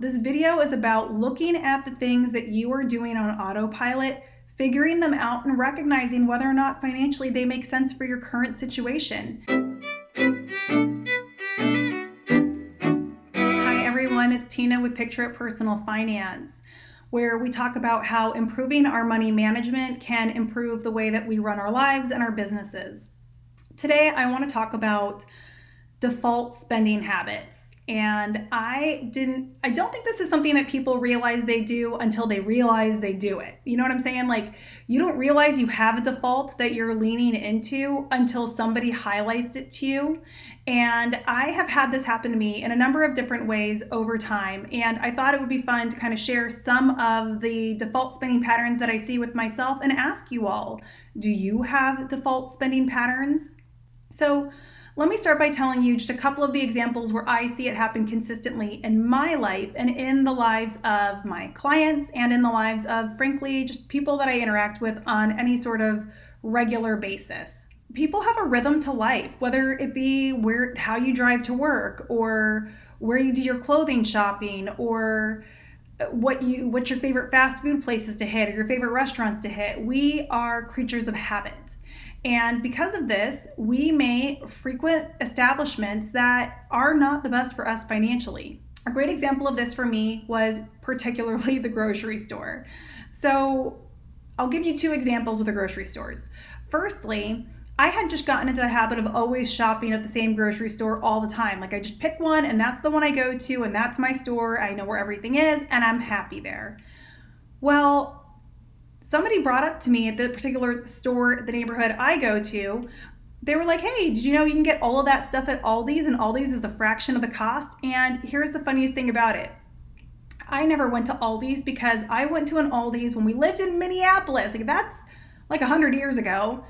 This video is about looking at the things that you are doing on autopilot, figuring them out, and recognizing whether or not financially they make sense for your current situation. Hi everyone, it's Tina with Picture It Personal Finance, where we talk about how improving our money management can improve the way that we run our lives and our businesses. Today, I want to talk about default spending habits. And I don't think this is something that people realize they do until they realize they do it. You know what I'm saying? Like, you don't realize you have a default that you're leaning into until somebody highlights it to you. And I have had this happen to me in a number of different ways over time. And I thought it would be fun to kind of share some of the default spending patterns that I see with myself and ask you all, do you have default spending patterns? So let me start by telling you just a couple of the examples where I see it happen consistently in my life and in the lives of my clients and in the lives of, frankly, just people that I interact with on any sort of regular basis. People have a rhythm to life, whether it be how you drive to work or where you do your clothing shopping or what your favorite fast food places to hit or your favorite restaurants to hit. We are creatures of habit. And because of this, we may frequent establishments that are not the best for us financially. A great example of this for me was particularly the grocery store. So I'll give you two examples with the grocery stores. Firstly, I had just gotten into the habit of always shopping at the same grocery store all the time. Like, I just pick one and that's the one I go to and that's my store. I know where everything is and I'm happy there. Well, somebody brought up to me at the particular store, the neighborhood I go to, they were like, hey, did you know you can get all of that stuff at Aldi's and Aldi's is a fraction of the cost? And here's the funniest thing about it. I never went to Aldi's because I went to an Aldi's when we lived in Minneapolis. Like, that's like 100 years ago.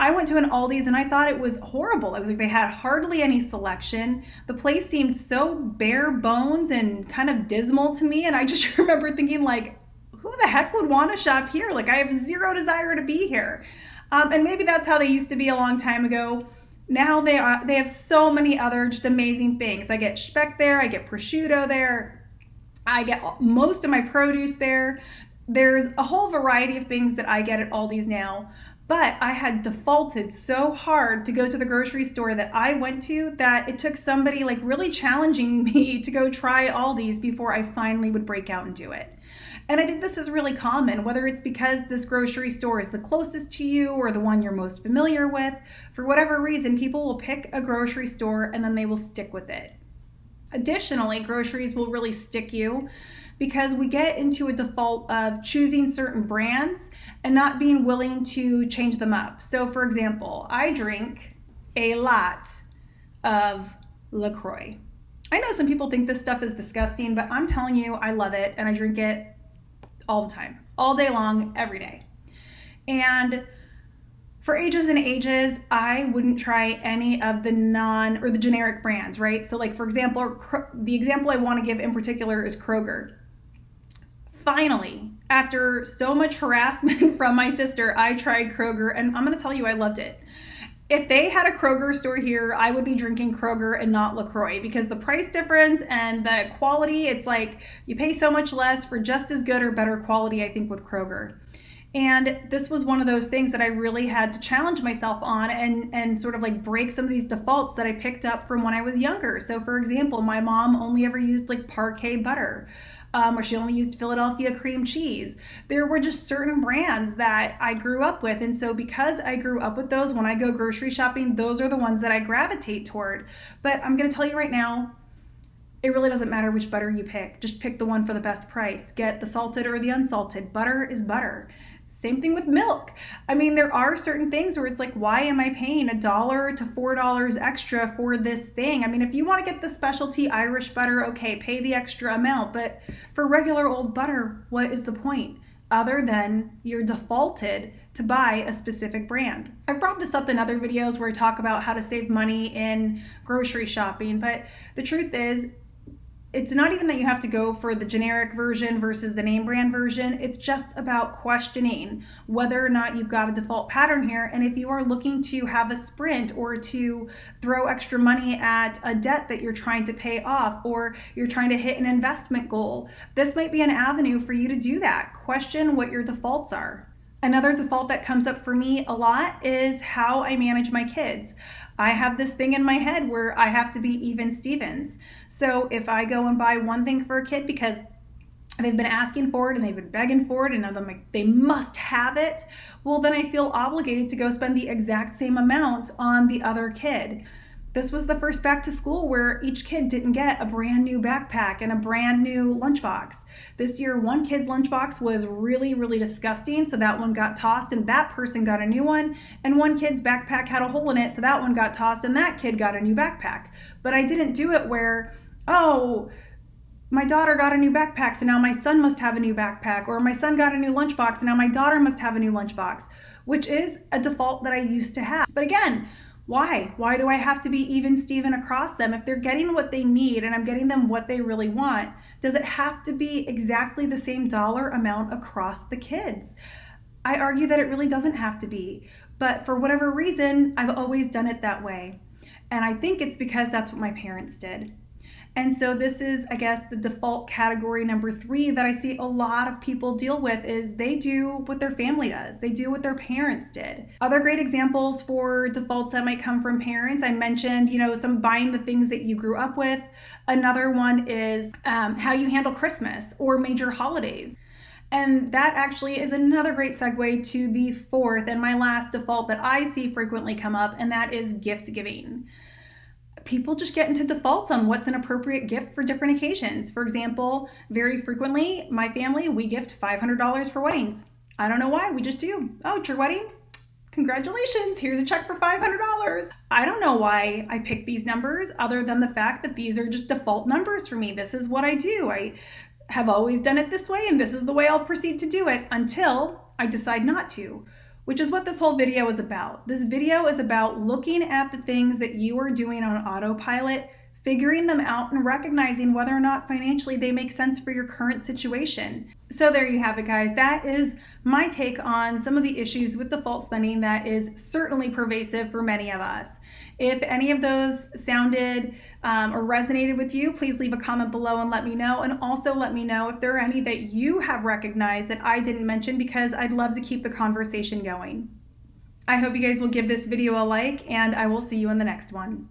I went to an Aldi's and I thought it was horrible. I was like, they had hardly any selection. The place seemed so bare bones and kind of dismal to me. And I just remember thinking, like, who the heck would want to shop here? Like, I have zero desire to be here. And maybe that's how they used to be a long time ago. Now they have so many other just amazing things. I get speck there, I get prosciutto there, I get most of my produce there. There's a whole variety of things that I get at Aldi's now. But I had defaulted so hard to go to the grocery store that I went to that it took somebody like really challenging me to go try Aldi's before I finally would break out and do it. And I think this is really common, whether it's because this grocery store is the closest to you or the one you're most familiar with. For whatever reason, people will pick a grocery store and then they will stick with it. Additionally, groceries will really stick you because we get into a default of choosing certain brands and not being willing to change them up. So for example, I drink a lot of LaCroix. I know some people think this stuff is disgusting, but I'm telling you, I love it and I drink it all the time, all day long, every day. And for ages and ages, I wouldn't try any of the the generic brands, right? So like, for example, the example I want to give in particular is Kroger. Finally, after so much harassment from my sister, I tried Kroger and I'm going to tell you, I loved it. If they had a Kroger store here, I would be drinking Kroger and not LaCroix because the price difference and the quality, it's like you pay so much less for just as good or better quality, I think, with Kroger. And this was one of those things that I really had to challenge myself on and sort of like break some of these defaults that I picked up from when I was younger. So for example, my mom only ever used like Parquet butter. Or she only used Philadelphia cream cheese. There were just certain brands that I grew up with. And so because I grew up with those, when I go grocery shopping, those are the ones that I gravitate toward. But I'm going to tell you right now, it really doesn't matter which butter you pick. Just pick the one for the best price. Get the salted or the unsalted. Butter is butter. Same thing with milk. I mean, there are certain things where it's like, why am I paying $1 to $4 extra for this thing? I mean, if you want to get the specialty Irish butter, okay, pay the extra amount. But for regular old butter, what is the point? Other than you're defaulted to buy a specific brand. I've brought this up in other videos where I talk about how to save money in grocery shopping, but the truth is, It's not even that you have to go for the generic version versus the name brand version. It's just about questioning whether or not you've got a default pattern here. And if you are looking to have a sprint or to throw extra money at a debt that you're trying to pay off, or you're trying to hit an investment goal, this might be an avenue for you to do that. Question what your defaults are. Another default that comes up for me a lot is how I manage my kids. I have this thing in my head where I have to be even Stevens. So if I go and buy one thing for a kid because they've been asking for it and they've been begging for it and they must have it, well, then I feel obligated to go spend the exact same amount on the other kid. This was the first back to school where each kid didn't get a brand new backpack and a brand new lunchbox. This year, one kid's lunchbox was really, really disgusting, so that one got tossed and that person got a new one. And one kid's backpack had a hole in it, so that one got tossed and that kid got a new backpack. But I didn't do it where, oh, my daughter got a new backpack, so now my son must have a new backpack, or my son got a new lunchbox, and now my daughter must have a new lunchbox, which is a default that I used to have. But again, why? Why do I have to be even Steven across them? If they're getting what they need and I'm getting them what they really want, does it have to be exactly the same dollar amount across the kids? I argue that it really doesn't have to be, but for whatever reason, I've always done it that way. And I think it's because that's what my parents did. And so this is, I guess, the default category number 3 that I see a lot of people deal with is they do what their family does. They do what their parents did. Other great examples for defaults that might come from parents, I mentioned, some buying the things that you grew up with. Another one is how you handle Christmas or major holidays. And that actually is another great segue to the 4th and my last default that I see frequently come up, and that is gift giving. People just get into defaults on what's an appropriate gift for different occasions. For example, very frequently, my family, we gift $500 for weddings. I don't know why, we just do. Oh, it's your wedding? Congratulations, here's a check for $500. I don't know why I pick these numbers other than the fact that these are just default numbers for me. This is what I do. I have always done it this way, and this is the way I'll proceed to do it until I decide not to. Which is what this whole video is about. This video is about looking at the things that you are doing on autopilot, figuring them out, and recognizing whether or not financially they make sense for your current situation. So there you have it, guys. That is my take on some of the issues with default spending that is certainly pervasive for many of us. If any of those sounded or resonated with you, please leave a comment below and let me know. And also let me know if there are any that you have recognized that I didn't mention, because I'd love to keep the conversation going. I hope you guys will give this video a like, and I will see you in the next one.